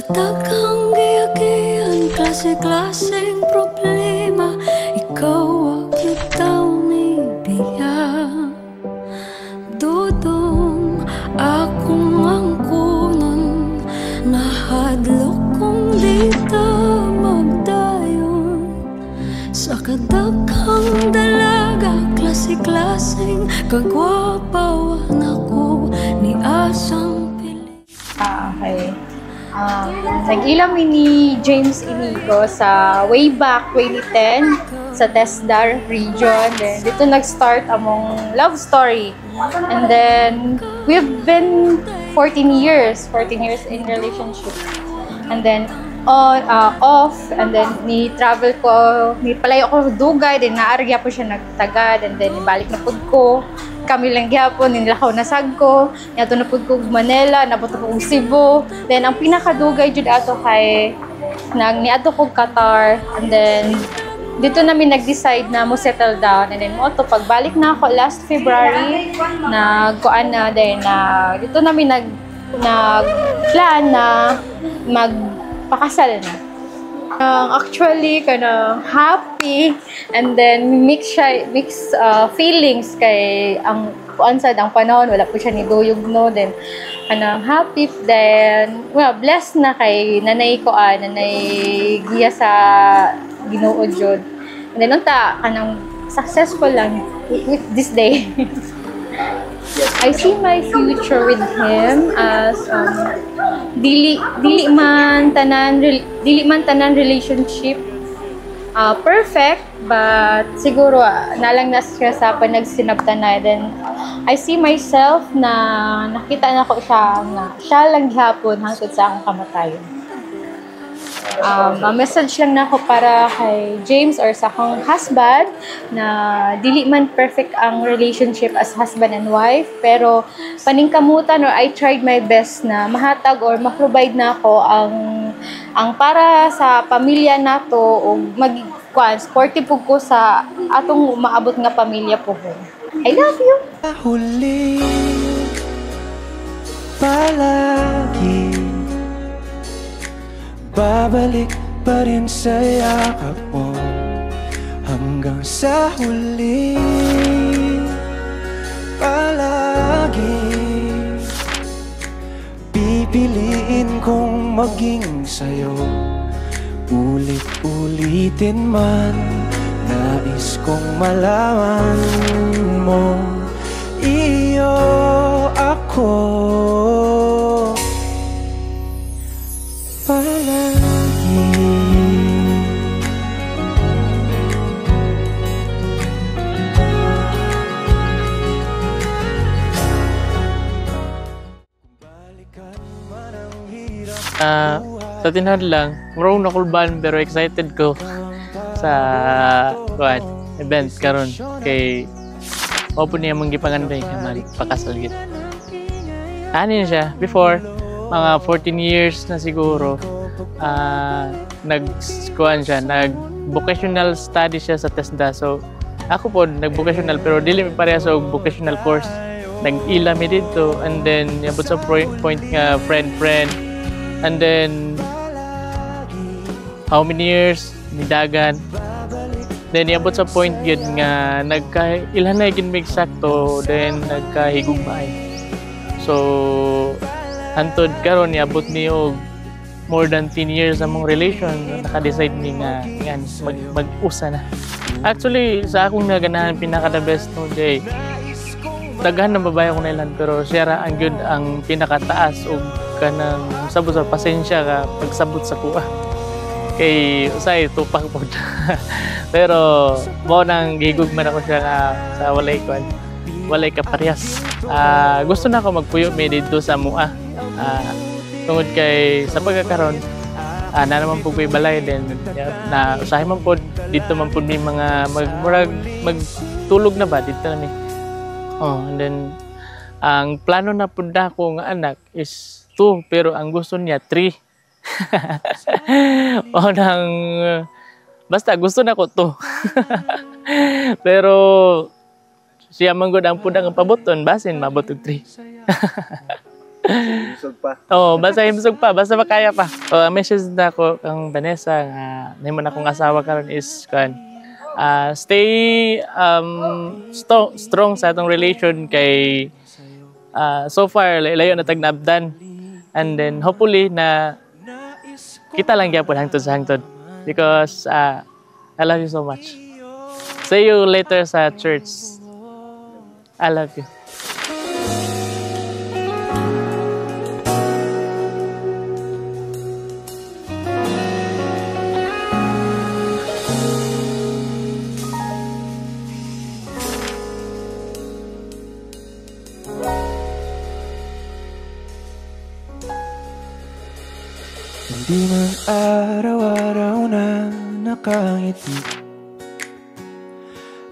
Daghang giyagian, klase-klaseng problema, ikaw ang bitaw ni biya. Dudong akong angkunon, nahadlok kong dito magdayon. Sa kadaghang dalaga, klase-klaseng kagwapawan ako ni asang pili. Okay. Nag-ilam ni James Inigo sa way back 2010 sa TESDA region. Then dito nag-start among love story. And then we've been 14 years in relationship. And then on, off, and then ni travel ko, ni palayo ko dugay, then naarya po siya nagtagad, and then balik na pud ko. Kami lang gyapon, nilakaw na sagko, yato na pud ko Manila, nabot ko Cebu. Then ang pinakadugay jud ato kay niadto ko Qatar, and then dito namin nag-decide na mo settle down, and then mo to pagbalik na ako last February, nagkuan na then dito namin nag-plan na magpakasal na. Actually kanang happy, and then mix feelings kay ang kuansad ang panahon wala po siya ni duyog no, then kanang happy, then well blessed na kay nanay giya sa Ginoo jud, and then unta kanang successful lang with this day. I see my future with him as dili man tanan relationship perfect, but siguro nalang na siya sa panagsinabtanay. Then I see myself na nakita na ko siya na siya lang gihapon hangtod sa akong kamatayon. Message lang na ako para kay James or sa akong husband na dili man perfect ang relationship as husband and wife, pero paningkamutan or I tried my best na mahatag or ma-provide na ako ang para sa pamilya nato o supportive ko sa atong maabot nga pamilya po. I love you. Huli palagi babalik pa rin sa yakap mo hanggang sa huli. Palagi pipiliin kong maging sa'yo, ulit-ulitin man. Nais kong malaman mo, iyo ako palagi. Sa tinad lang, murong nakulban pero excited ko sa event karon kay open niya mong gipanganday naman pakasal gid. Ano siya before mga 14 years na siguro nag-vocational study siya sa TESDA. So ako po nag-vocational pero dili mi pareha sa vocational course. Nag-ila mi dito, and then yabot sa point nga friend, and then how many years nidagan, then yabot sa point gid nga ilhan na gid mig sakto, then nagkahigugmay. So hantod karon niabot ni og more than 10 years among relation, naka-decide ni nga mag-usa na. Actually sa akong naganahan pinaka the best no day, daghan ng babae ko nailan, pero siya ra ang gyud ang pinakataas og kanang sabot sa pasensya ka pagsabot sa kuha kay usay tupak pod. Pero mo nang gihigugman ako siya nga sa walay kaparehas. Gusto na ako magpuyo mi dito sa mua. Tungod kay sa pagkakaroon na naman po ko'y balay, then na usahin man po dito man po may mga magtulog na ba dito na ni. And then ang plano na po na ko nga anak is 2, pero ang gusto niya 3. Basta gusto na ko 2. Pero siya man gud ang pudang pabuton, basin mabot og 3. Himsog pa. Basta himsog pa, basta makaya pa. Message na ko kang Vanessa nga nahimo na akong asawa karon is stay strong sa atong relation kay so far layo na tagnabdan, and then hopefully na kita lang gyapon hangtod sa hangtod because I love you so much. See you later sa church. I love you. Hindi man araw-araw na nakangiti,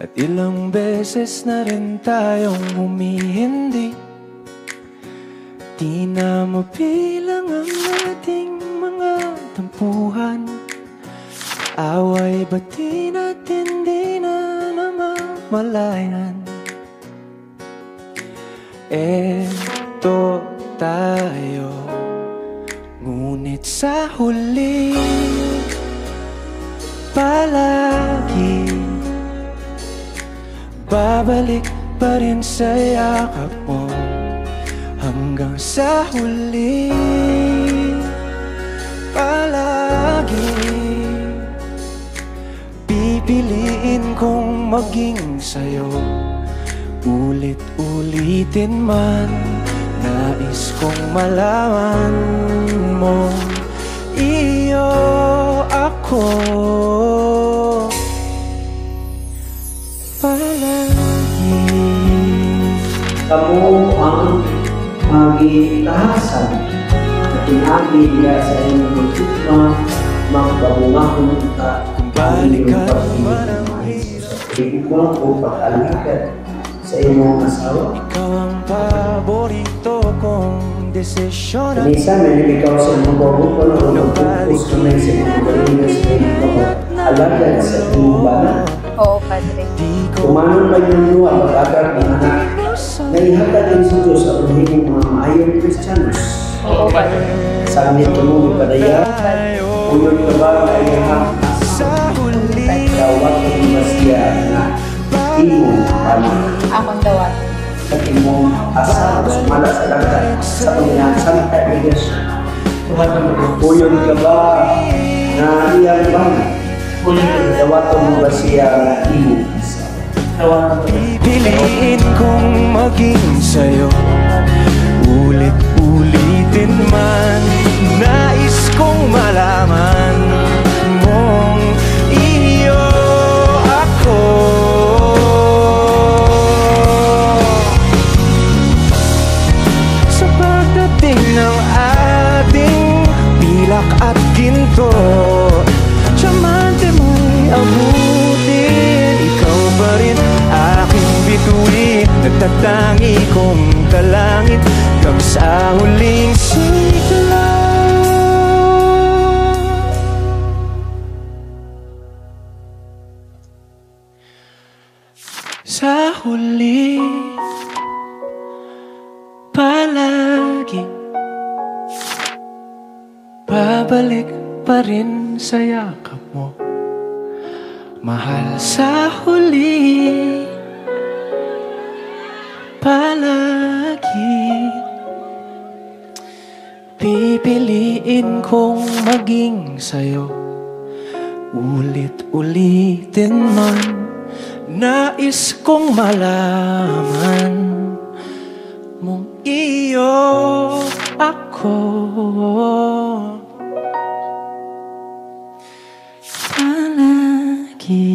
at ilang beses na rin tayong humihindi. Di na mabilang ang ating mga tampuhan, away bati natin di na namamalayan. Eto tayo, ngunit sa huli palagi babalik pa rin sa yakap mo. Hanggang sa huli palagi pipiliin kong maging sa'yo. Ulit-ulitin man, nais kong malaman mo, iyo ako palagi. Kamu ang magitahasan at pinagi niya sa inyong magtutma, magpabungahon at Balikan man ang ikulang o pag-alagad sa inyong asawa. ikaw ang paborito kong desisyon. Minsan, may ikaw sa inyong babukon o magpupus ka na sa inyong balinas sa inyong alagad sa inyong banat. Oo, Padre. Kumanon ba yung luwa pag-agad ng anak na ihatag din sa Diyos at magiging mga maayong Kristiyanos? Oo, Padre. Saan nito mo ipadaya? Uyon ka ba na iyahang Sa huli dawat ng masya na imong panak? Akong dawat. Sa imong asa sumala sa dagat sa Panginoon Santa Iglesia. Uyon ka ba na iyang bang? Uyon ka dawat ng masya na imong asa? pipiliin kong maging sa'yo. Ulit-ulitin man, nais kong malaman mong iyo ako. Sa pagdating ng ating pilak at ginto, tiyamante mo'y abutin, ikaw pa rin aking bituin. Nagtatangi kong kalangit hanggang sa huling sigla. Sa huli palagi babalik pa rin sa yakap mo, mahal. Sa huli palagi pipiliin kong maging sa'yo. Ulit-ulitin man, nais kong malaman mong iyo ako palagi.